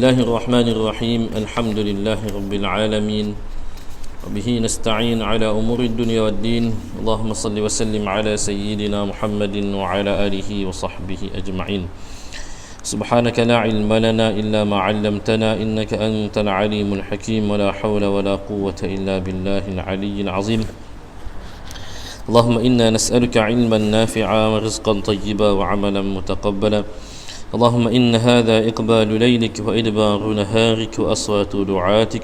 الله الرحمن الرحيم. الحمد لله رب العالمين وبه نستعين على أمور الدنيا والدين. اللهم صل وسلم على سيدنا محمد وعلى آله وصحبه أجمعين. سبحانك لا علم لنا إلا ما علمتنا إنك أنت العليم الحكيم ولا حول ولا قوة إلا بالله العلي العظيم. اللهم إنا نسألك علما نافعا ورزقا طيبا وعملا متقبلا. اللهم إن هذا إقبال ليلك وإدبار نهارك وأصوات دعاتك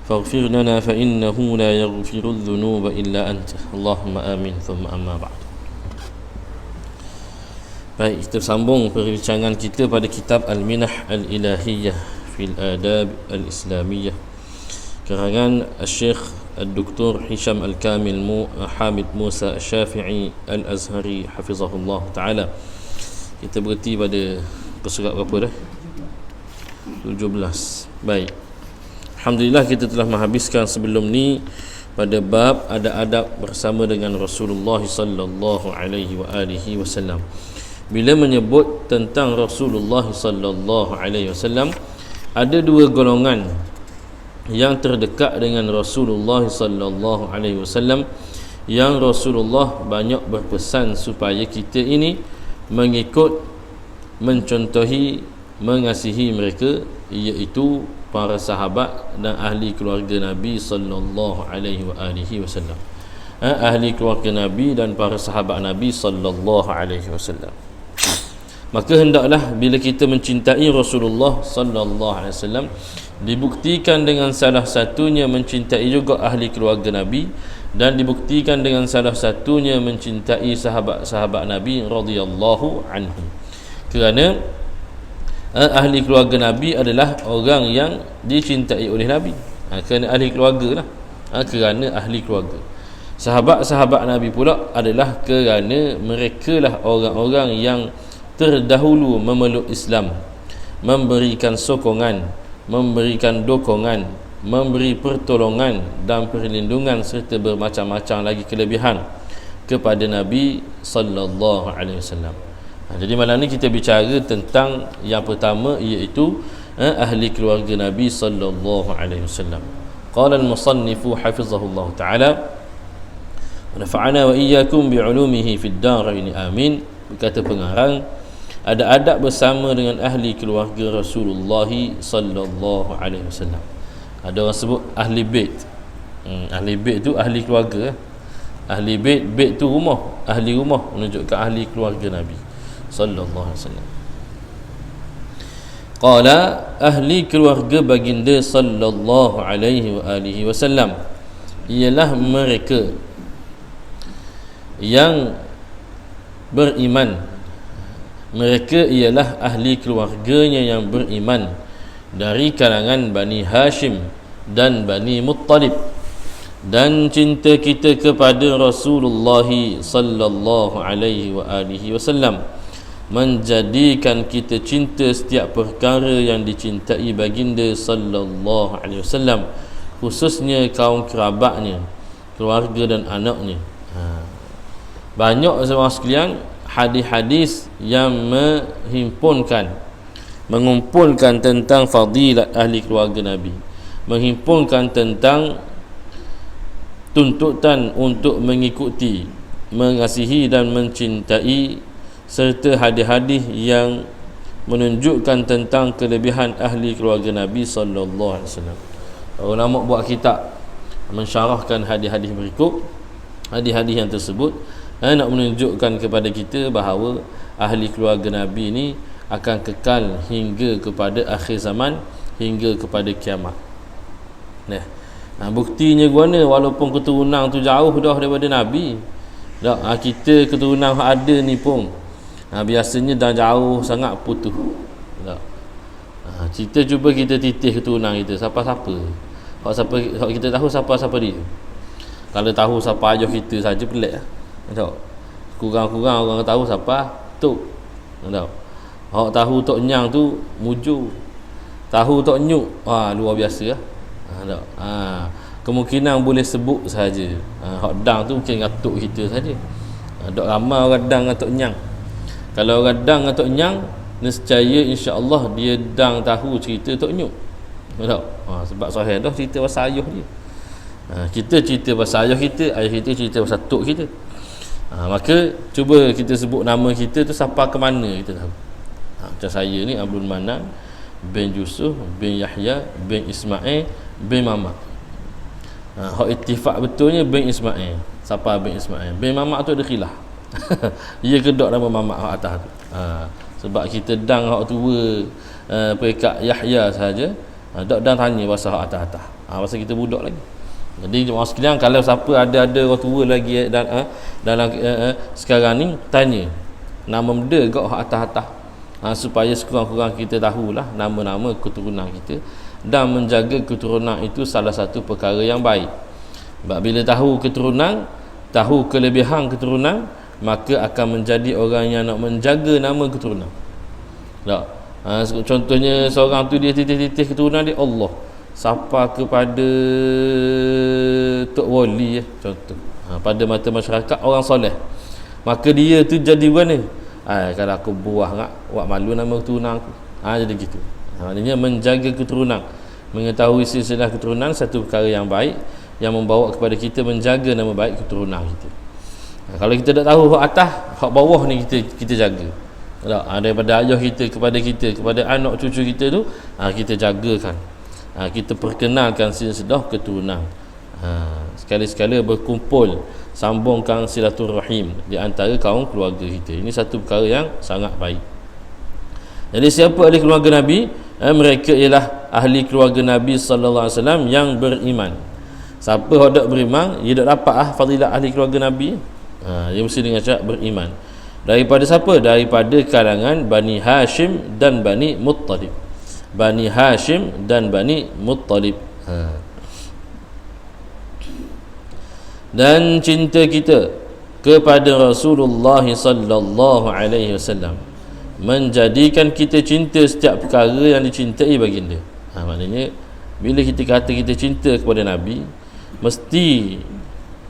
فاغفر لنا فإنه لا يغفر الذنوب إلا أنت. اللهم آمين. ثم أما بعد. Baik, kita sambung perbincangan kita pada kitab Al-Minah Al-Ilahiyah fil Adab Al-Islamiyah karangan Syekh Dr. Hisham Al-Kamil Hamid Musa Syafi'i Al-Azhari hafizahullah ta'ala. Kita berhenti pada surat berapa dah? 17. Baik. Alhamdulillah kita telah menghabiskan sebelum ni pada bab ada adab bersama dengan Rasulullah sallallahu alaihi wasallam. Bila menyebut tentang Rasulullah sallallahu alaihi wasallam, ada dua golongan yang terdekat dengan Rasulullah sallallahu alaihi wasallam yang Rasulullah banyak berpesan supaya kita ini mengikut, mencontohi, mengasihi mereka, iaitu para sahabat dan ahli keluarga Nabi sallallahu alaihi wasallam. Ahli keluarga Nabi dan para sahabat Nabi sallallahu alaihi wasallam. Maka hendaklah bila kita mencintai Rasulullah sallallahu alaihi wasallam dibuktikan dengan salah satunya mencintai juga ahli keluarga Nabi, dan dibuktikan dengan salah satunya mencintai sahabat-sahabat Nabi radhiyallahu anhum. Kerana ahli keluarga Nabi adalah orang yang dicintai oleh Nabi. Kerana ahli keluarga lah. Kerana ahli keluarga. Sahabat-sahabat Nabi pula adalah kerana mereka lah orang-orang yang terdahulu memeluk Islam, memberikan sokongan, memberikan dokongan, memberi pertolongan dan perlindungan serta bermacam-macam lagi kelebihan kepada Nabi sallallahu alaihi wasallam. Jadi malam ni kita bicara tentang yang pertama, iaitu ahli keluarga Nabi sallallahu alaihi wasallam. Qala al-musannifu hafizahullah ta'ala wa nafa'ana wa iyyakum bi'ulumihi fid darain amin. Berkata pengarang, ada adab bersama dengan ahli keluarga Rasulullah sallallahu alaihi wasallam. Ada orang sebut ahli bait. Ahli bait tu ahli keluarga. Ahli bait, bait tu rumah, ahli rumah, menunjukkan ahli keluarga Nabi sallallahu alaihi wasallam. Qala, ahli keluarga baginda sallallahu alaihi wasallam ialah mereka yang beriman. Mereka ialah ahli keluarganya yang beriman dari kalangan Bani Hashim dan Bani Muttalib. Dan cinta kita kepada Rasulullah sallallahu alaihi wasallam menjadikan kita cinta setiap perkara yang dicintai baginda sallallahu alaihi wasallam, khususnya kaum kerabatnya, keluarga dan anaknya. Banyak semua sekalian hadis-hadis yang mengumpulkan tentang fadilat ahli keluarga Nabi, menghimpunkan tentang tuntutan untuk mengikuti, mengasihi dan mencintai, serta hadis-hadis yang menunjukkan tentang kelebihan ahli keluarga Nabi sallallahu alaihi wasallam. Ulama buat kitab mensyarahkan hadis-hadis berikut. Hadis-hadis yang tersebut nak menunjukkan kepada kita bahawa ahli keluarga Nabi ini akan kekal hingga kepada akhir zaman, hingga kepada kiamat. Buktinya guna walaupun keturunan tu jauh dah daripada Nabi. Kita keturunan ada ni pun biasanya dah jauh sangat putus. Kita cuba kita titih keturunan kita siapa-siapa. Hak kita tahu siapa-siapa dia. Kalau tahu siapa ayah kita saja pelik. Kurang-kurang orang tahu siapa Tok. Hak tahu Tok Nyang tu mujur. Tahu Tok Nyuk, luar biasa lah. Kemungkinan boleh sebut saja. Hak dang tu mungkin dengan Tok kita saja. Dok ramai orang dang dengan Tok Nyang. Kalau orang dang dengan Tok Nyang, nescaya insya-Allah dia dang tahu cerita Tok Nyuk. Tak? Sebab sahih dah cerita pasal ayah dia. Kita cerita pasal ayah kita, ayah kita cerita pasal tok kita. Maka cuba kita sebut nama kita tu siapa ke mana kita tahu. Macam saya ni Abdul Manan bin Yusuf bin Yahya bin Ismail bin Mamak. Hak ittifaq betulnya bin Ismail. Siapa bin Ismail? Bin Mamak tu ada khilaf. Ia kedok nama Mamak hak atas tu. Sebab kita dang hak tua pekat Yahya saja. Dak dan tanya pasal hak atas-atas. Pasal kita budak lagi. Jadi jemaah sekalian, kalau siapa ada orang tua lagi dalam sekarang ni, tanya nama muda gak hak atas-atas. Supaya sekurang-kurang kita tahulah nama-nama keturunan kita, dan menjaga keturunan itu salah satu perkara yang baik. Sebab bila tahu keturunan, tahu kelebihan keturunan, maka akan menjadi orang yang nak menjaga nama keturunan. Tak? Contohnya seorang tu dia titih-titih keturunan dia, Allah siapa kepada Tok Wali contoh, pada mata masyarakat orang soleh, maka dia tu jadi mana? Kalau aku buah ngak, buat malu nama keturunan aku. Jadi gitu. Maknanya menjaga keturunan, mengetahui silsilah keturunan satu perkara yang baik, yang membawa kepada kita menjaga nama baik keturunan kita. Kalau kita tak tahu hak atas, hak bawah ni kita jaga. Daripada ayah kita kepada anak cucu kita tu, kita jagakan, kita perkenalkan silsilah keturunan. Sekali-sekala berkumpul, sambungkan silaturahim di antara kaum keluarga kita. Ini satu perkara yang sangat baik. Jadi siapa ahli keluarga Nabi? Mereka ialah ahli keluarga Nabi sallallahu alaihi wasallam yang beriman. Siapa hendak beriman, dia dak dapat fadilah ahli keluarga Nabi. Dia mesti dengan syarat beriman. Daripada siapa? Daripada kalangan Bani Hashim dan Bani Muttalib. Bani Hashim dan Bani Muttalib. Dan cinta kita kepada Rasulullah sallallahu alaihi wasallam menjadikan kita cinta setiap perkara yang dicintai baginda. Maknanya bila kita kata kita cinta kepada Nabi, mesti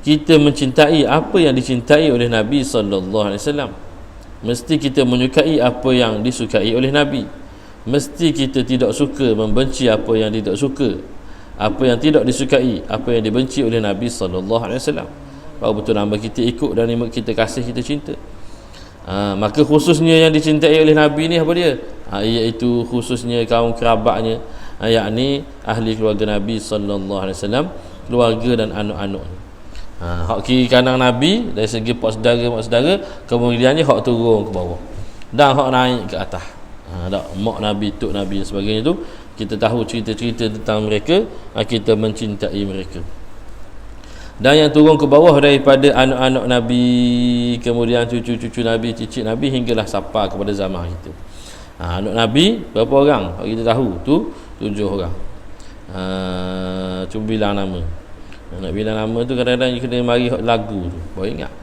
kita mencintai apa yang dicintai oleh Nabi sallallahu alaihi wasallam. Mesti kita menyukai apa yang disukai oleh Nabi. Mesti kita tidak suka membenci apa yang tidak suka, apa yang tidak disukai, apa yang dibenci oleh Nabi sallallahu alaihi wasallam. Baru betul nama kita ikut dan kita kasih, kita cinta. Maka khususnya yang dicintai oleh Nabi ni apa dia? Iaitu khususnya kaum kerabatnya, yakni ahli keluarga Nabi sallallahu alaihi wasallam, keluarga dan anak-anak. Hak kiri kanan Nabi dari segi pak saudara, kemudiannya hak turun ke bawah dan hak naik ke atas. Mak Nabi, tok Nabi dan sebagainya tu, kita tahu cerita-cerita tentang mereka, kita mencintai mereka. Dan yang turun ke bawah daripada anak-anak Nabi, kemudian cucu-cucu Nabi, cicit Nabi, hinggalah sampai kepada zaman kita. Anak Nabi berapa orang? Kita tahu tu 7 orang. Cuba bilang nama. Nak bilang nama tu kadang-kadang kena mari lagu tu. Baru ingat.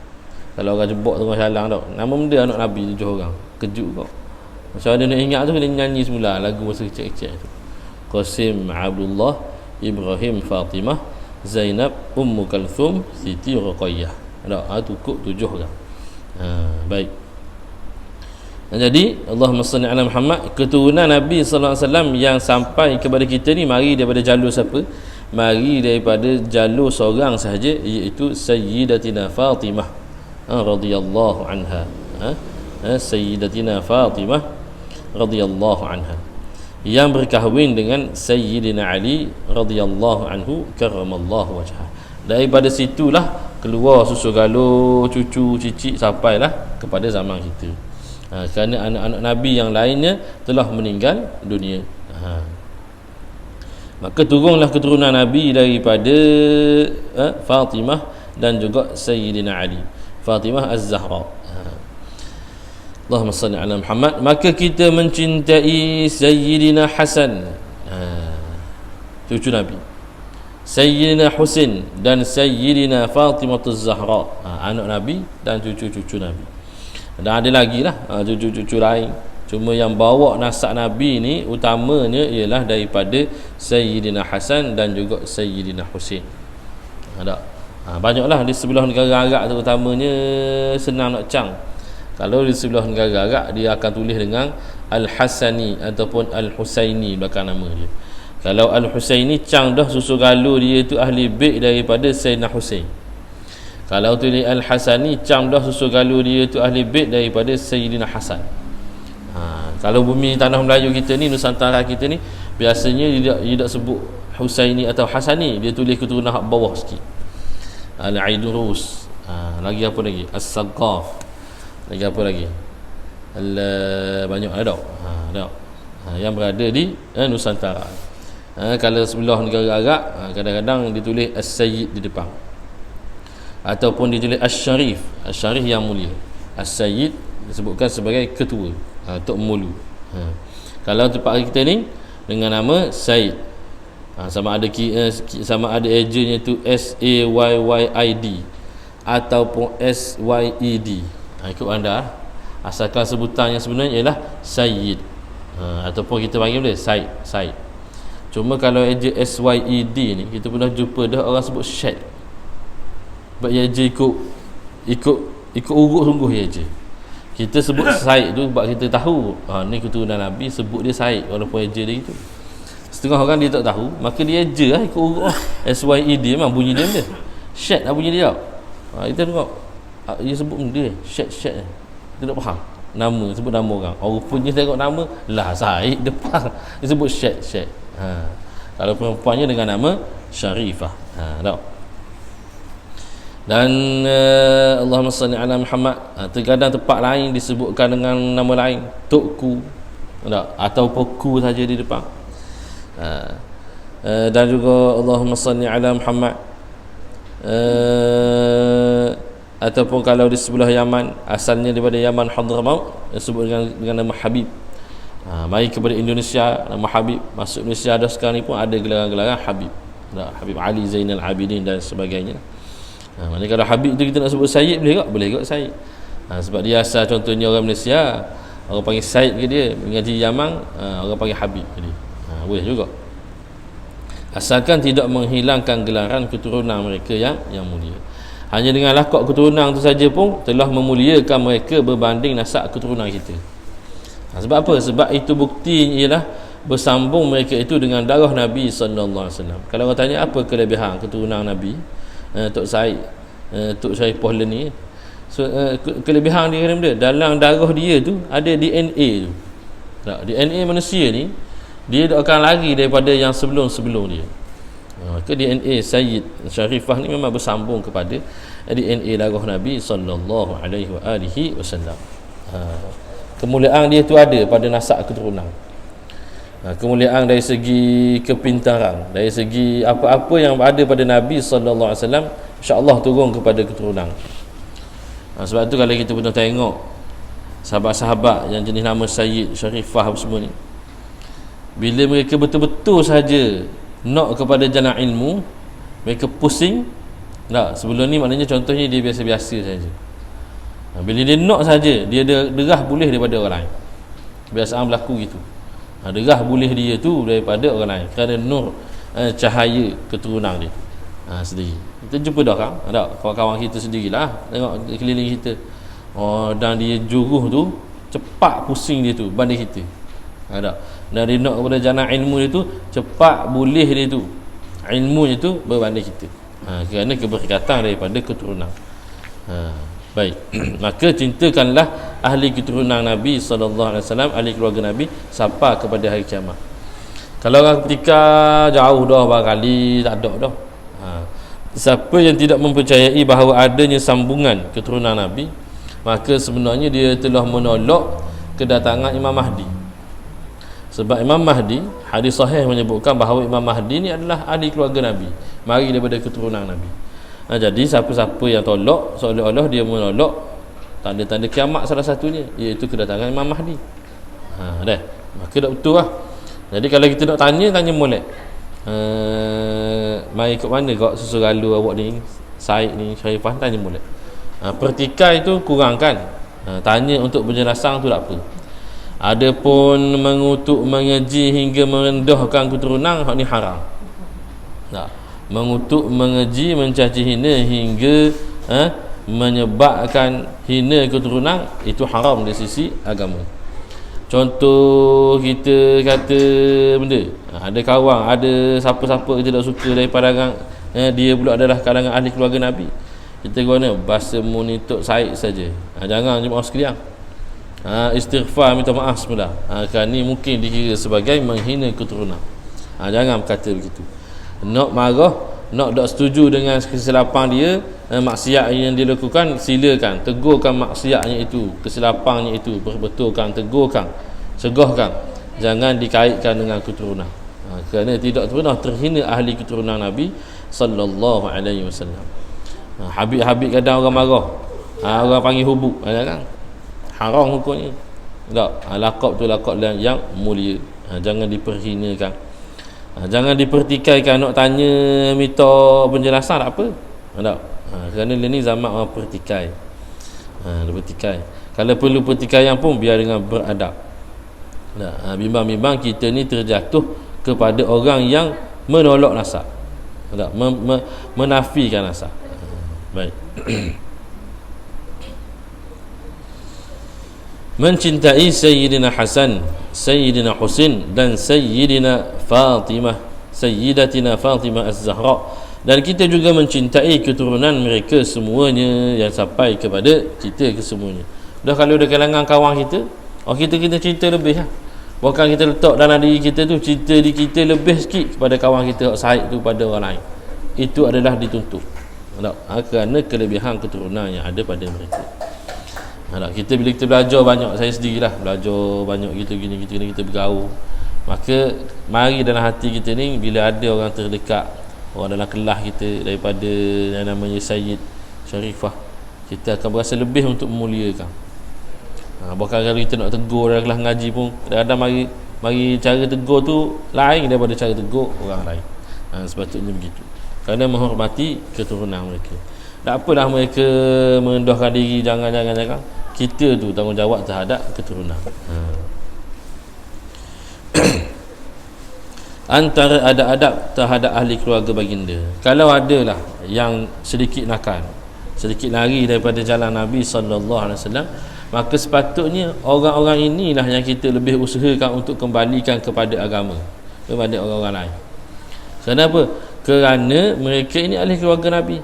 Kalau orang jebok tengah jalan tau, nama benda anak Nabi 7 orang. Kejut kau. Macam mana nak ingat tu, kena nyanyi semula lagu masa kecil-kecil tu. Qasim, Abdullah, Ibrahim, Fatimah, Zainab, Ummu Kalthum, Siti Ruqayyah. Ada cukup 7 orang. Baik. Jadi Allahumma salli ala Muhammad, keturunan Nabi sallallahu alaihi wasallam yang sampai kepada kita ni mari daripada jalur siapa? Mari daripada jalur seorang sahaja, iaitu Sayyidatina Fatimah radhiyallahu anha. Sayyidatina Fatimah radhiyallahu anha, yang berkahwin dengan Sayyidina Ali radhiyallahu anhu karramallahu wajhah. Daripada situlah keluar susu galur, cucu, cicit sampailah kepada zaman kita. Kerana anak-anak Nabi yang lainnya telah meninggal dunia. Maka turunlah keturunan Nabi daripada Fatimah dan juga Sayyidina Ali, Fatimah Az-Zahra. Allahumma salli ala Muhammad. Maka kita mencintai Sayyidina Hasan, cucu Nabi, Sayyidina Husin dan Sayyidina Fatimah Az-Zahra, anak Nabi dan cucu-cucu Nabi. Dan ada lagi lah cucu-cucu lain. Cuma yang bawa nasab Nabi ni utamanya ialah daripada Sayyidina Hasan dan juga Sayyidina Husin. Ada banyaklah di sebelah negara Arab terutamanya senang nak cang. Kalau di sebelah negara Arab dia akan tulis dengan Al-Hasani ataupun Al-Husaini belakang nama dia. Kalau Al-Husaini cang dah susu galu dia tu ahli bait daripada Sayyidina Husain. Kalau tulis Al-Hasani cam dah susu galu dia tu ahli bait daripada Sayyidina Hasan. Kalau bumi tanah Melayu kita ni, Nusantara kita ni, biasanya dia tak sebut Husaini atau Hasani, dia tulis keturunan hak bawah sikit. Al-Aidurus, lagi apa lagi? As-Saqqaf, lagi apa lagi? Banyak ada tak? Yang berada di Nusantara. Kalau sebelah negara Arab, kadang-kadang ditulis As-Sayyid di depan, ataupun ditulis As-Syarif, As-Syarif yang mulia. As-Sayyid disebutkan sebagai ketua, Tok Mulu. Kalau tempat kita ni dengan nama Said, sama ada ejanya tu SAYYID ataupun SYED, ikut anda. Asalkan sebutannya sebenarnya ialah Sayyid, ataupun kita panggil dia Said. Cuma kalau eja SYED ni, kita pernah jumpa dah orang sebut Syed. Sebab ia je ikut urut sungguh ia je. Kita sebut Said tu sebab kita tahu ni keturunan Nabi, sebut dia Said walaupun eja dia itu. Setengah orang dia tak tahu, maka dia eja lah ikut urut SYED, memang bunyi dia benda. Syed lah bunyi dia. Kita tengok dia sebut benda Syed. Kita tak faham nama, sebut nama orang. Rupanya tengok nama lah Said depan, dia sebut Syed. Kalau perempuannya dengan nama Syarifah. Tak. Dan Allahumma salli ala Muhammad, terkadang tempat lain disebutkan dengan nama lain, Tukku ataupun ku saja di depan. Dan juga Allahumma salli ala Muhammad, ataupun kalau di sebelah Yaman, asalnya daripada Yaman Hadramaut, disebut dengan nama Habib. Mari kepada Indonesia, nama Habib masuk Indonesia dah sekarang ni pun ada gelaran-gelaran Habib. Habib Ali Zainal Abidin dan sebagainya. Maknanya kalau Habib tu kita nak sebut Sayyid, boleh tak Sayyid. Sebab dia asal contohnya orang Malaysia, orang panggil Sayyid ke dia, mengaji Yaman, orang panggil Habib ke dia. Boleh juga, asalkan tidak menghilangkan gelaran keturunan mereka yang mulia. Hanya dengan lakak keturunan tu saja pun telah memuliakan mereka berbanding nasab keturunan kita. Sebab apa? Sebab itu bukti ialah bersambung mereka itu dengan darah Nabi sallallahu alaihi wasallam. Kalau orang tanya apa kelebihan keturunan Nabi, Tok Said, Tok Syarif Pohlen ni, kelebihan dia kena benda, dalam darah dia tu ada DNA tu. DNA manusia ni dia akan lari daripada yang sebelum dia. Ke DNA Sayyid Syarifah ni memang bersambung kepada DNA darah Nabi sallallahu alaihi wasallam. Kemuliaan dia tu ada pada nasab keturunan. Kemuliaan dari segi kepintaran, dari segi apa-apa yang ada pada Nabi sallallahu alaihi wasallam, insya-Allah turun kepada keturunan. Sebab tu kalau kita pernah tengok sahabat-sahabat yang jenis nama Sayyid Syarifah semua ni, bila mereka betul-betul saja nak kepada jalan ilmu, mereka pusing tak. Sebelum ni maknanya contohnya dia biasa-biasa saja. Bila dia nak saja, dia derah boleh daripada orang lain. Kebiasaan berlaku gitu. Derah boleh dia tu daripada orang lain kerana nur cahaya keturunan dia sendiri. Kita jumpa dah kan, ada kawan-kawan kita sendirilah, tengok keliling kita, dan dia juruh tu cepat pusing dia tu banding kita. Ada. Dan dia nak kepada jalan ilmu dia tu cepat boleh dia tu, ilmu dia tu berbanding kita. Kerana keberkatan daripada keturunan. Baik. Maka cintakanlah ahli keturunan Nabi sallallahu alaihi wasallam, ahli keluarga Nabi sampai kepada hari kiamat. Kalau orang ketika jauh dah barangkali tak ada dah. Siapa yang tidak mempercayai bahawa adanya sambungan keturunan Nabi, maka sebenarnya dia telah menolak kedatangan Imam Mahdi. Sebab Imam Mahdi, hadis sahih menyebutkan bahawa Imam Mahdi ni adalah ahli keluarga Nabi, mari daripada keturunan Nabi. Jadi siapa-siapa yang tolak, seolah-olah dia menolak tanda-tanda kiamat salah satunya, iaitu kedatangan Imam Mahdi. Dah. Maka tak betul lah. Jadi kalau kita nak tanya molek, mai ikut mana kau susu galu awak ni, Said ni, Syarifah, tanya molek. Pertikai tu kurangkan. Tanya untuk penjelasan tu tak apa. Adapun mengutuk, mengeji hingga merendahkan keturunan, hak ni haram. Tak. Mengutuk, mengeji, mencaci hina hingga menyebabkan hina keturunan, itu haram dari sisi agama. Contoh kita kata benda, ada kawan, ada siapa-siapa kita tak suka daripada dia pula adalah kalangan ahli keluarga Nabi, kita guna bahasa munituk Said saja. Jangan jemaah sekalian, istighfar, minta maaf semula. Kerana ni mungkin dikira sebagai menghina keturunan. Jangan berkata begitu. Nak marah, nak tak setuju dengan kesilapan dia, maksiat yang dia lakukan, silakan tegurkan maksiatnya itu, kesilapannya itu, berbetulkan, tegurkan, segahkan. Jangan dikaitkan dengan keturunan. Kerana tidak pernah terhina ahli keturunan Nabi sallallahu alaihi wasallam. Habib-habib kadang orang marah, orang panggil hubuk, kan? Haram hukumnya. Tak, laqab tu laqab yang mulia. Jangan diperhinakan. Jangan dipertikaikan. Nak tanya minta penjelasan tak apa. Tak. Kerana ni zaman orang pertikai. Pertikai. Kalau perlu pertikaian pun biar dengan beradab. Bimbang-bimbang kita ni terjatuh kepada orang yang menolak nasab. Tak, menafikan nasab. Baik. Mencintai Sayyidina Hasan, Sayyidina Husin dan Sayyidina Fatimah, Sayyidatina Fatimah Az-Zahra, dan kita juga mencintai keturunan mereka semuanya yang sampai kepada kita kesemuanya. Dah kalau dah kalangan kawan kita, kita cerita lebih lah. Bukan kita letak dalam diri kita tu, cerita di kita lebih sikit kepada kawan kita Said tu pada orang lain. Itu adalah dituntut. Kerana kelebihan keturunan yang ada pada mereka. Kita bila kita belajar banyak, saya sendirilah belajar banyak gitu gini kita bergaul, maka mari dalam hati kita ni bila ada orang terdekat, orang dalam kelas kita daripada yang namanya Sayyid Syarifah, kita akan berasa lebih untuk memuliakan. Bahkan kalau kita nak tegur dalam kelas ngaji pun kadang-kadang mari cara tegur tu lain daripada cara tegur orang lain. Sepatutnya begitu, kerana menghormati keturunan mereka. Tak apalah mereka merendahkan diri, jangan. Kita tu tanggungjawab terhadap keturunan. Antara adab-adab terhadap ahli keluarga baginda, kalau adalah yang sedikit nakal, sedikit lari daripada jalan Nabi sallallahu alaihi wasallam, maka sepatutnya orang-orang inilah yang kita lebih usahakan untuk kembalikan kepada agama, kepada orang-orang lain. Kenapa? Kerana mereka ini ahli keluarga Nabi.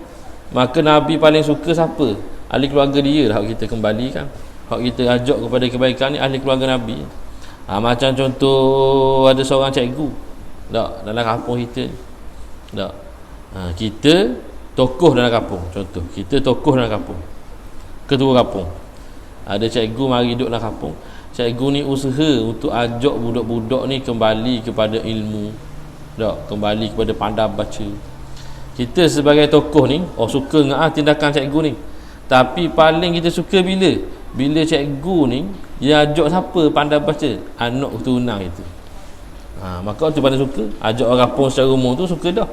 Maka Nabi paling suka siapa? Ahli keluarga dia lah kita kembalikan. Hak kita ajak kepada kebaikan ni ahli keluarga Nabi. Macam contoh ada seorang cikgu tak dalam kampung kita. Tak. Kita tokoh dalam kampung. Contoh, kita tokoh dalam kampung, ketua kampung. Ada cikgu mari duduk dalam kampung. Cikgu ni usaha untuk ajak budak-budak ni kembali kepada ilmu. Tak, kembali kepada pandai baca. Kita sebagai tokoh ni suka dengan tindakan cikgu ni, tapi paling kita suka bila cikgu ni dia ajak siapa pandai baca, anak keturunan itu. Maka tu paling suka. Ajak orang kampung secara umum tu suka dah.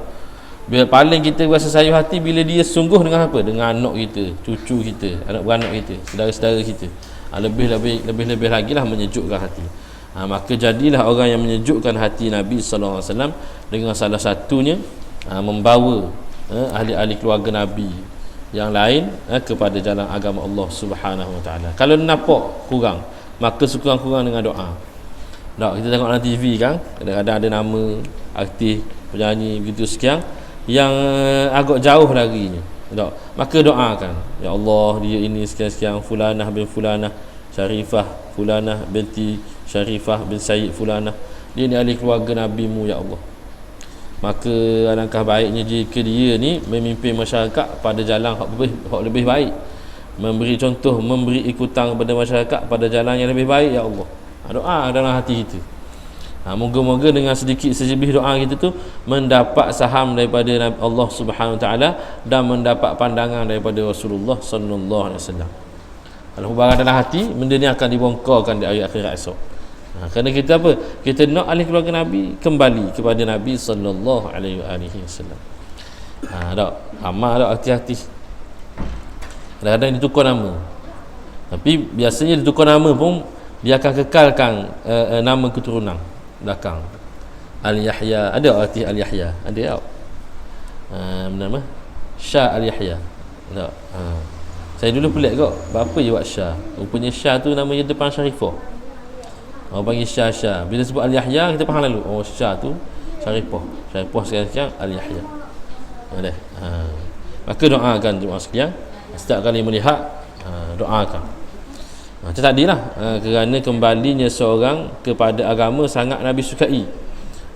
Bila paling kita rasa sayang hati bila dia sungguh dengan apa? Dengan anak kita, cucu kita, anak beranak kita, saudara-saudara kita. Lebih lagi lah menyejukkan hati. Maka jadilah orang yang menyejukkan hati Nabi sallallahu alaihi wasallam dengan salah satunya membawa ahli-ahli keluarga Nabi yang lain kepada jalan agama Allah Subhanahu Wa Taala. Kalau nampak kurang, maka sekurang-kurang dengan doa. Tak, kita tengok dalam TV kan, kadang-kadang ada nama artis, penyanyi begitu sekian yang agak jauh larinya. Tak, maka doakan, ya Allah, dia ini sekian-sekian, fulanah bin fulanah, Syarifah fulanah binti Syarifah bin Sayyid fulanah, dia ni ahli keluarga Nabi-Mu ya Allah. Maka alangkah baiknya jika dia ni memimpin masyarakat pada jalan hak lebih baik, memberi contoh, memberi ikutan kepada masyarakat pada jalan yang lebih baik ya Allah. Doa dalam hati kita. Moga-moga dengan sedikit sejebih doa kita tu mendapat saham daripada Allah Subhanahu Wa Taala dan mendapat pandangan daripada Rasulullah sallallahu alaihi wasallam. Kalau barang dalam hati, benda ni akan dibongkarkan di hari akhirat esok. Kerana kita apa? Kita nak ahli keluarga Nabi kembali kepada Nabi sallallahu alaihi wasallam. Tak amal tak, hati-hati. Kadang-kadang ditukar nama. Tapi biasanya ditukar nama pun dia akan kekalkan nama keturunan belakang. Al-Yahya, ada artis Al-Yahya? Ada tak? Nama Shah Al-Yahya. Tak. Saya dulu pelik kok, apa je buat Shah? Rupanya Shah tu namanya depan Syarifah. Orang panggil Syah. Bila sebut Al-Yahya kita faham lalu. Oh, Syah tu Syarifah. Syarifah sekarang Al-Yahya. Boleh. Maka doakan jemaah sekalian setiap kali melihat, doakan. Macam tadilah, kerana kembalinya seorang kepada agama sangat Nabi sukai.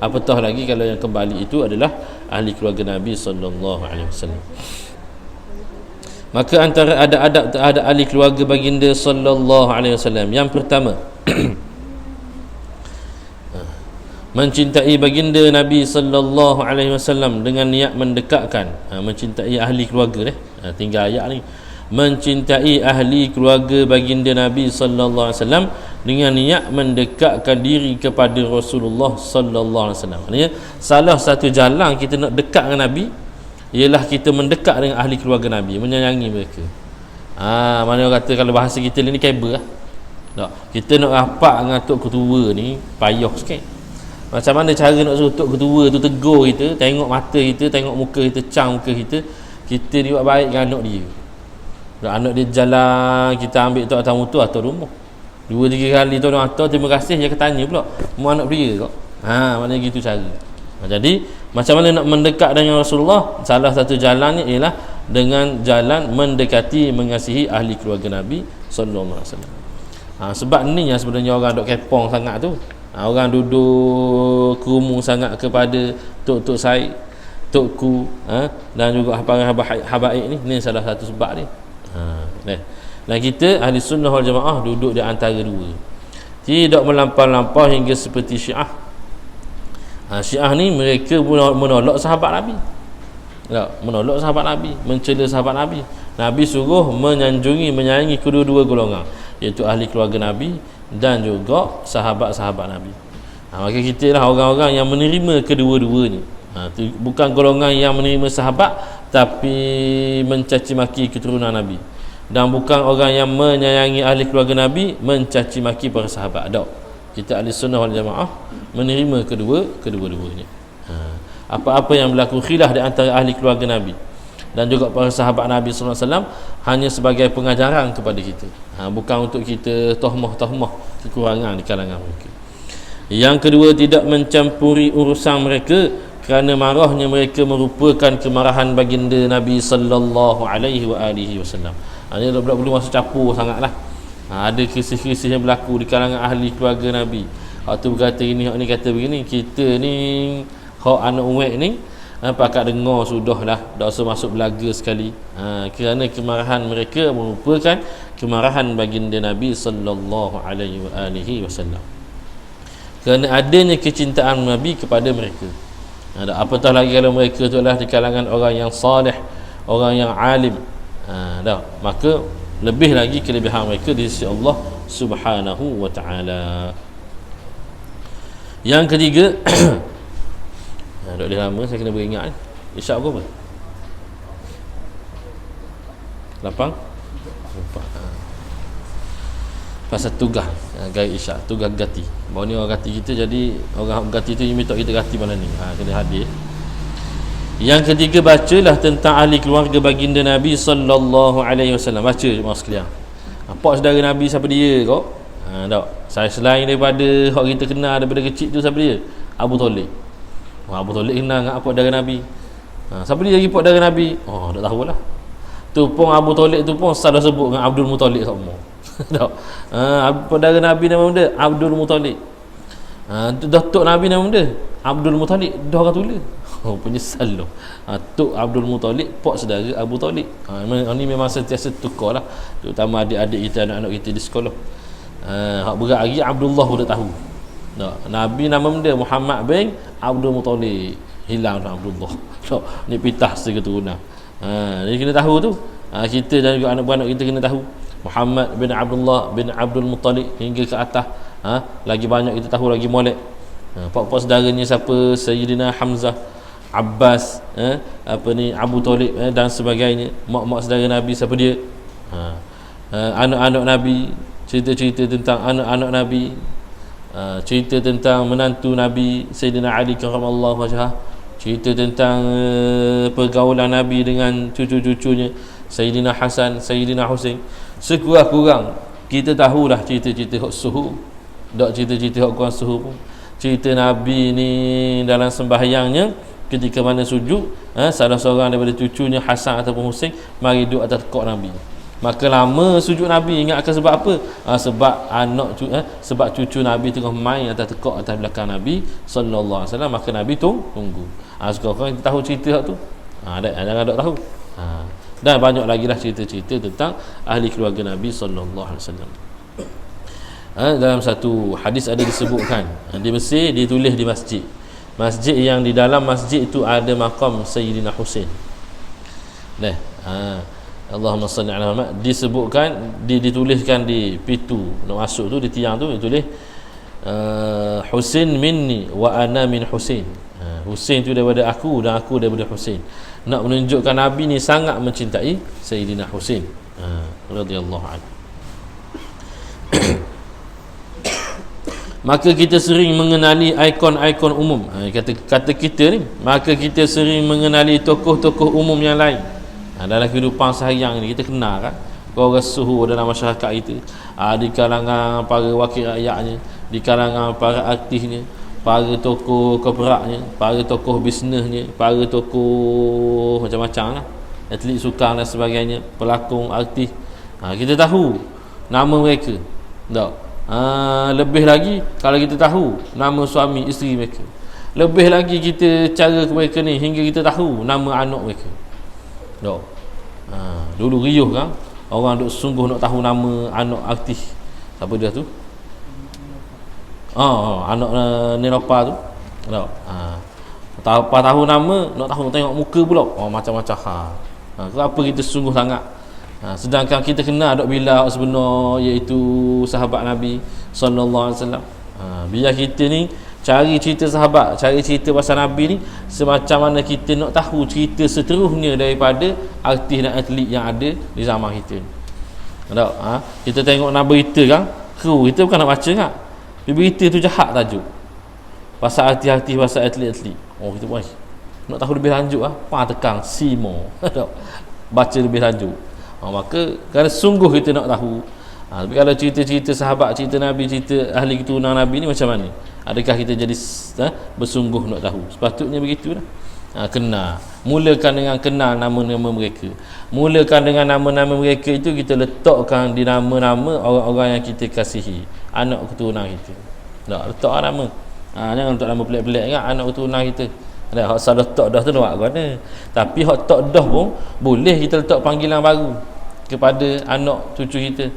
Apatah lagi kalau yang kembali itu adalah ahli keluarga Nabi sallallahu alaihi wasallam. Maka antara ada adab terhadap ahli keluarga baginda sallallahu alaihi wasallam, yang pertama mencintai baginda Nabi sallallahu alaihi wasallam dengan niat mendekatkan, mencintai ahli keluarga tinggal ayat ni, mencintai ahli keluarga baginda Nabi sallallahu alaihi wasallam dengan niat mendekatkan diri kepada Rasulullah sallallahu alaihi wasallam. Maksudnya salah satu jalan kita nak dekat dengan Nabi ialah kita mendekat dengan ahli keluarga Nabi, menyayangi mereka. Mana orang kata kalau bahasa kita ni kabel lah. Tak, kita nak rapat dengan tok ketua ni payah sikit. Macam mana cara nak suruh tok ketua tu tegur kita, tengok mata kita, tengok muka kita, cang muka kita, kita ni buat baik dengan anak dia. Anak dia jalan, kita ambil tok tamu tu atau rumah 2-3 kali tu orang atau terima kasih, dia tanya pula mu anak dia kok. Maknanya gitu cara. Jadi macam mana nak mendekat dengan Rasulullah? Salah satu jalannya ialah dengan jalan mendekati, mengasihi ahli keluarga Nabi sallallahu alaihi wasallam. Sebab ni yang sebenarnya orang dok kepong sangat tu. Orang duduk kerumun sangat kepada tok-tok Said, tokku, dan juga habaib ni salah satu sebab ni. Dan kita ahli sunnah wal jamaah duduk di antara dua, tidak melampau-lampau hingga seperti Syiah. Syiah ni mereka menolak sahabat Nabi, menolak sahabat Nabi, mencela sahabat Nabi. Nabi suruh menyanjungi, menyayangi kedua-dua golongan, iaitu ahli keluarga Nabi dan juga sahabat-sahabat Nabi. Maka kita lah orang-orang yang menerima kedua-duanya. Bukan golongan yang menerima sahabat tapi mencaci maki keturunan Nabi, dan bukan orang yang menyayangi ahli keluarga Nabi mencaci maki para sahabat. Tak, kita ahli sunnah wal jamaah menerima kedua-duanya. Apa-apa yang berlaku khilaf di antara ahli keluarga Nabi dan juga para sahabat Nabi sallallahu alaihi wasallam hanya sebagai pengajaran kepada kita, bukan untuk kita tohmah kekurangan di kalangan mereka. Yang kedua, tidak mencampuri urusan mereka kerana marahnya mereka merupakan kemarahan baginda Nabi sallallahu alaihi wasallam. Ini tak perlu masuk campur sangatlah. Ada kisah-kisah yang berlaku di kalangan ahli keluarga Nabi. Hak tu berkata ini, hak ni kata begini. Kita ni hak anak umat ni pakat dengar sudahlah, tak usah masuk belaga sekali. Kerana kemarahan mereka merupakan kemarahan baginda Nabi sallallahu alaihi wasallam. Kerana adanya kecintaan Nabi kepada mereka. Apatah lagi kalau mereka tu adalah di kalangan orang yang salih, orang yang alim. Maka lebih lagi kelebihan mereka di sisi Allah Subhanahu wa taala. Yang ketiga, dah lama saya kena beringat ni. Isyak apa? Lapang? Pasal tugas gaya isyak, tugas gati. Baru ni orang gati kita, jadi orang gati tu minta kita gati malam ni. Kena hadir. Yang ketiga, bacalah tentang ahli keluarga baginda Nabi sallallahu alaihi wasallam. Baca jemaah sekalian. Apa saudara Nabi siapa dia kok? Tak. Saya selain daripada hak kita kenal daripada kecil tu, siapa dia? Abu Talib. Abu Talib kenal dengan apa darah Nabi. Siapa dia lagi pak darah Nabi? Tak tahulah. Tu pun Abu Talib tu pun salah sebut dengan Abdul Muttalib sama. Tak. Apa darah Nabi nama dia? Abdul Muttalib. Tu datuk Nabi nama dia Abdul Muttalib, dah orang tulis. Penyesal tu. Tok Abdul Muttalib, pak saudara Abu Talib. Ini memang sentiasa tukar lah, terutama adik-adik kita, anak-anak kita di sekolah. Hak berat lagi Abdullah pun tak tahu. Nabi nama dia Muhammad bin Abdul Muttalib, hilang Abdullah. Ni pitah seketurunan. Ni kena tahu tu. Kita dan juga anak-anak kita kena tahu Muhammad bin Abdullah bin Abdul Muttalib hingga ke atas. Lagi banyak kita tahu lagi molek. Pak-pak saudaranya siapa? Sayyidina Hamzah, Abbas, Abu Talib, dan sebagainya. Mak-mak saudara Nabi siapa dia? Anak-anak Nabi, cerita-cerita tentang anak-anak Nabi, cerita tentang menantu Nabi Sayyidina Ali karramallahu wajhah, cerita tentang pergaulan Nabi dengan cucu-cucunya Sayyidina Hasan, Sayyidina Husain. Sekurang-kurang kita tahulah cerita-cerita suhu. Dok cerita-cerita hak kurang suhu pun. Cerita Nabi ni dalam sembahyangnya ketika mana sujud, salah seorang daripada cucunya Hasan ataupun Husain mari duduk atas tekak Nabi. Maka lama sujud Nabi, ingatkan sebab apa? Sebab sebab cucu Nabi tengah main atas tekak atas belakang Nabi sallallahu alaihi wasallam, maka Nabi tu tunggu. Sekarang kita tahu cerita tu. Jangan tak tahu. Dan banyak lagi lah cerita-cerita tentang ahli keluarga Nabi sallallahu alaihi wasallam. Dalam satu hadis ada disebutkan di Mesir ditulis di masjid. Masjid yang di dalam masjid itu ada makam Sayyidina Husain. Allahumma salli ala Muhammad, disebutkan dituliskan di pintu nak masuk tu, di tiang tu ditulis Husain minni wa ana min Husain. Husain tu daripada aku dan aku daripada Husain. Nak menunjukkan Nabi ni sangat mencintai Sayyidina Husain radhiyallahu anhu. Maka kita sering mengenali ikon-ikon umum. Kata kita ni, maka kita sering mengenali tokoh-tokoh umum yang lain. Dalam kehidupan seharian ni kita kenal kan orang suhu dalam masyarakat kita, di kalangan para wakil rakyatnya, di kalangan para artisnya, para tokoh korporatnya, para tokoh bisnesnya, para tokoh macam-macam lah, atlet sukan dan sebagainya, pelakon, artis. Kita tahu nama mereka. Tak? Lebih lagi kalau kita tahu nama suami isteri mereka, lebih lagi kita cara mereka ni hingga kita tahu nama anak mereka. Dulu riuh kan orang duk sungguh nak tahu nama anak artis. Siapa dia tu? Anak Neropa tu. Apa tahu nama, nak tahu tengok muka pula. Macam-macam kenapa kita sungguh sangat? Sedangkan kita kenal Dok Bilal sebenar, iaitu sahabat Nabi sallallahu alaihi wasallam. Biar kita ni cari cerita sahabat, cari cerita pasal Nabi ni semacam mana kita nak tahu cerita seterusnya daripada artis dan atlet yang ada di zaman kita ni. Tak? Kita tengok nak berita kan, kita bukan nak baca kan. Berita tu jahat tajuk. Pasal artis-artis, pasal atlet-atlet. Kita pun nak tahu lebih lanjut tekan Simo. Baca lebih lanjut. Maka kerana sungguh kita nak tahu. Tapi kalau cerita-cerita sahabat, cerita Nabi, cerita ahli keturunan Nabi ni macam mana? Adakah kita jadi bersungguh nak tahu? Sepatutnya begitulah. Kenal. Mulakan dengan kenal nama-nama mereka. Mulakan dengan nama-nama mereka itu kita letakkan di nama-nama orang-orang yang kita kasihi, anak keturunan kita. Letak nama. Jangan letak nama pelik-pelik kan anak keturunan kita. Hak salah letak dah tu nak buat mana? Tapi hak tak dah pun boleh kita letak panggilan baru kepada anak cucu kita.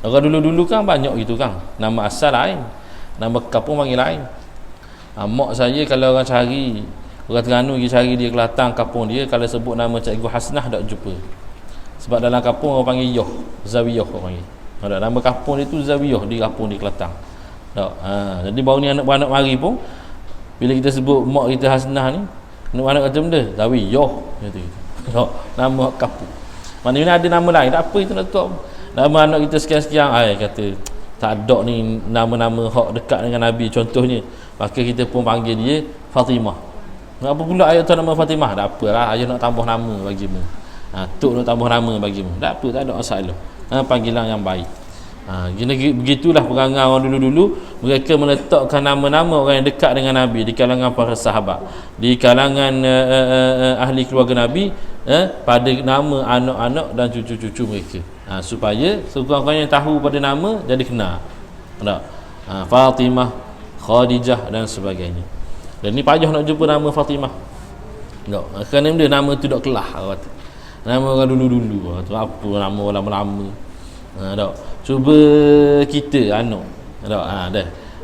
Orang dulu-dulu kan banyak gitu kan. Nama asal lain, nama kampung panggil lain. Mak saya kalau orang cari, orang Terengganu pergi cari dia Kelantan kampung dia, kalau sebut nama Cikgu Hasnah tak jumpa. Sebab dalam kampung orang panggil Yoh, Zawiyah orang panggil. Nama kampung dia tu Zawiyah di kampung di Kelantan. Jadi baru ni anak-anak mari pun bila kita sebut mak kita Hasnah ni, anak-anak kata benda Zawiyah kata gitu. Nama kampung. Mana ada nama lain, tak apa itu nak tahu. Nama anak kita sekian-sekian, kata tak ada ni nama-nama hak dekat dengan Nabi contohnya. Maka kita pun panggil dia Fatimah. Apa pula ayah tu nama Fatimah? Tak apalah, ayah nak tambah nama bagimu. Tok nak tambah nama bagimu. Tak apa, tak ada masalah. Panggilan yang baik. Begitulah perangai orang dulu-dulu. Mereka meletakkan nama-nama orang yang dekat dengan Nabi di kalangan para sahabat, di kalangan ahli keluarga Nabi, pada nama anak-anak dan cucu-cucu mereka, supaya sekurang-kurangnya tahu pada nama jadi kenal. Fatimah, Khadijah dan sebagainya. Dan ni payah nak jumpa nama Fatimah. Kerana dia nama tu dak kelah kata. Nama orang dulu-dulu tu apa nama orang lama-lama. Cuba kita anak. Dah.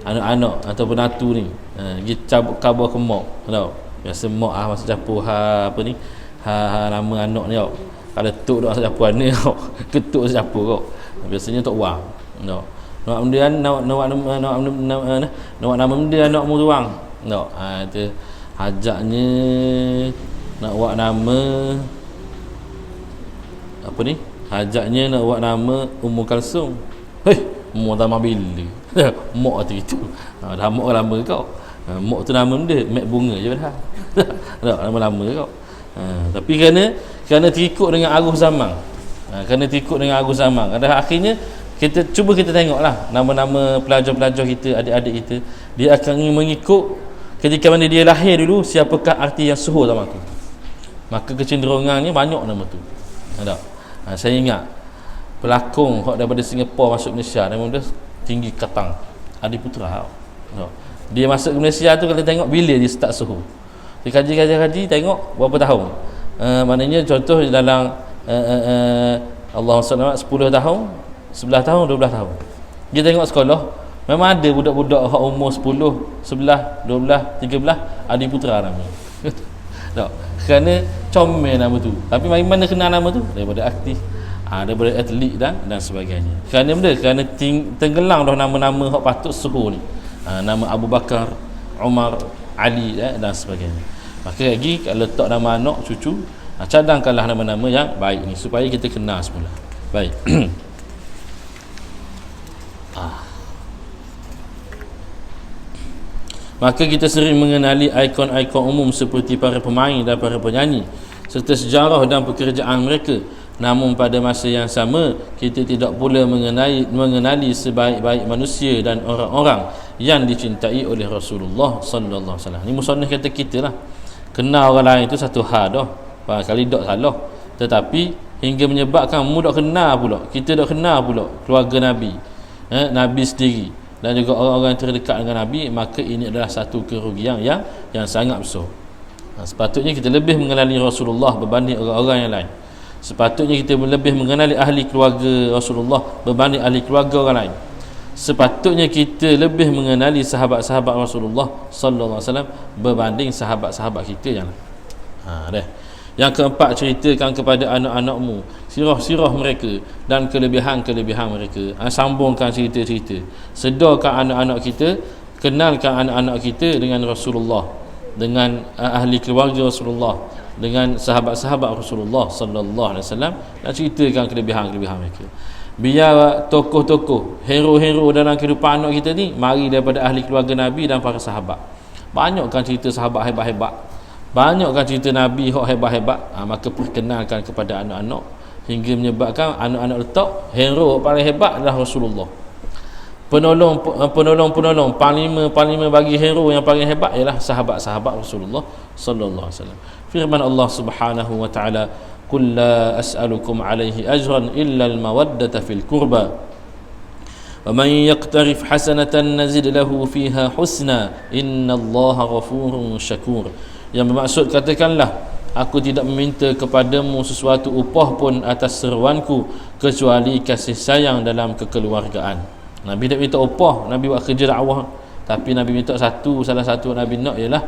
Anak-anak ataupun atu ni. Pergi cabut khabar ke mak. Biasa mak masa capur apa ni? Nama anak ni. Kalau tok dak masa capur ni ketuk masa capur kau. Biasanya tok wang. Nak benda nak nama benda anak mu tuang. Itu hajaknya nak buat nama apa ni? Hajaknya nak buat nama Ummu Kalsum. Ummu tambah bila. Mak tu itu. Dah mak lama kau. Mak tu nama benda, mek bunga je dah. Nama lama kau. Tapi kerana terikut dengan arus zaman. Kerana terikut dengan arus zaman. Akhirnya kita tengoklah nama-nama pelajar-pelajar kita, adik-adik kita, dia akan mengikut ketika mana dia lahir dulu siapakah arti yang suhur zaman tu. Maka kecenderungannya banyak nama tu. Ada. Saya ingat pelakon hok daripada Singapura masuk Malaysia, nama dia Tinggi Katang, Adi Putra. Dia masuk ke Malaysia tu, kalau tengok bila dia start suhur. Dia kaji tengok berapa tahun. Maknanya contoh dalam Allah SWT 10 tahun, 11 tahun, 12 tahun. Dia tengok sekolah, memang ada budak-budak hak umur 10, 11, 12, 13 Adi Putra nama. Tak. Kerana comel nama tu. Tapi mana kenal nama tu? Daripada aktif, daripada atlet dan sebagainya. Kerana benda, kerana tenggelam dah nama-nama hak patut suhur ni. Nama Abu Bakar, Umar, Ali dan sebagainya. Maka lagi kalau letak nama anak, cucu, cadangkanlah nama-nama yang baik ni supaya kita kenal semula. Baik. Maka kita sering mengenali ikon-ikon umum seperti para pemain dan para penyanyi serta sejarah dan pekerjaan mereka. Namun pada masa yang sama, kita tidak pula mengenali sebaik-baik manusia dan orang-orang yang dicintai oleh Rasulullah sallallahu alaihi wasallam. Ni musannif kata kita lah. Kenal orang lain itu satu hal dah. Kali tak salah. Tetapi hingga menyebabkan mudah kenal pula. Kita dah kenal pula keluarga Nabi. Nabi sendiri dan juga orang-orang yang terdekat dengan Nabi, maka ini adalah satu kerugian yang sangat besar. Sepatutnya kita lebih mengenali Rasulullah berbanding orang-orang yang lain. Sepatutnya kita lebih mengenali ahli keluarga Rasulullah berbanding ahli keluarga orang lain. Sepatutnya kita lebih mengenali sahabat-sahabat Rasulullah sallallahu alaihi wasallam berbanding sahabat-sahabat kita yang lain. Yang keempat, ceritakan kepada anak-anakmu sirah-sirah mereka dan kelebihan-kelebihan mereka. Sambungkan cerita-cerita. Sedarkan anak-anak kita, kenalkan anak-anak kita dengan Rasulullah, dengan ahli keluarga Rasulullah, dengan sahabat-sahabat Rasulullah sallallahu alaihi wasallam, dan ceritakan kelebihan-kelebihan mereka. Biar tokoh-tokoh, hero-hero dalam kehidupan anak kita ni mari daripada ahli keluarga Nabi dan para sahabat. Banyakkan cerita sahabat hebat-hebat, banyakkan cerita Nabi hok hebat-hebat. Maka perkenalkan kepada anak-anak hingga menyebabkan anak-anak letak hero paling hebat adalah Rasulullah. Penolong, panglima bagi hero yang paling hebat ialah sahabat-sahabat Rasulullah sallallahu alaihi wasallam. Firman Allah Subhanahu wa taala, "Qul la as'alukum alaihi ajran illa al-mawaddata fil qurba. Wa man yaqtarif hasanatan nazid lahu fiha husna innallaha ghafurun syakur." Yang bermaksud, katakanlah, aku tidak meminta kepadamu sesuatu upah pun atas seruanku kecuali kasih sayang dalam kekeluargaan. Nabi tak minta upah, Nabi buat kerja dakwah, tapi Nabi minta salah satu Nabi nak ialah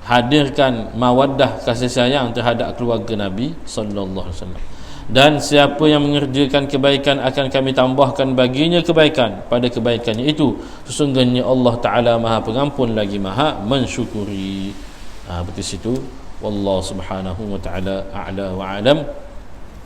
hadirkan mawaddah, kasih sayang terhadap keluarga Nabi sallallahu alaihi wasallam. Dan siapa yang mengerjakan kebaikan akan kami tambahkan baginya kebaikan pada kebaikannya itu. Sesungguhnya Allah Ta'ala Maha Pengampun lagi Maha Mensyukuri. Betul situ. Wallahu subhanahu wa ta'ala a'la wa alam.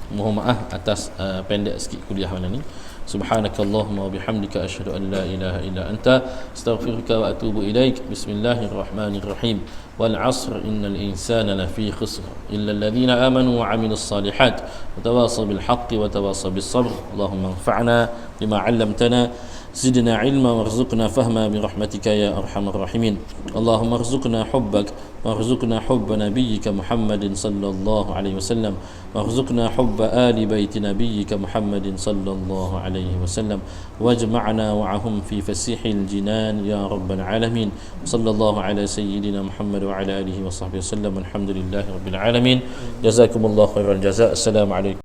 Mohon maaf atas pendek sikit kuliah malam ni. Subhanakallahumma wa bihamdika asyhadu an la ilaha illa anta astaghfiruka wa atubu ilaik. Bismillahirrahmanirrahim. Wal 'asr innal insana lafi khusr illa alladhina amanu wa 'amilus salihat wa tawasaw bil haqqi wa tawasaw bis sabr. Allahumma anfa'na bima 'allamtana زدنا علما وارزقنا فهما برحمتك يا أرحم الراحمين. اللهم ارزقنا حبك وارزقنا حب نبيك محمد صلى الله عليه وسلم وارزقنا حب آل بيت نبيك محمد صلى الله عليه وسلم واجمعنا معهم في فسيح الجنان يا رب العالمين. صلى الله على سيدنا محمد وعلى آله وصحبه وسلم. الحمد لله رب العالمين. جزاكم الله خير الجزاء. السلام عليكم.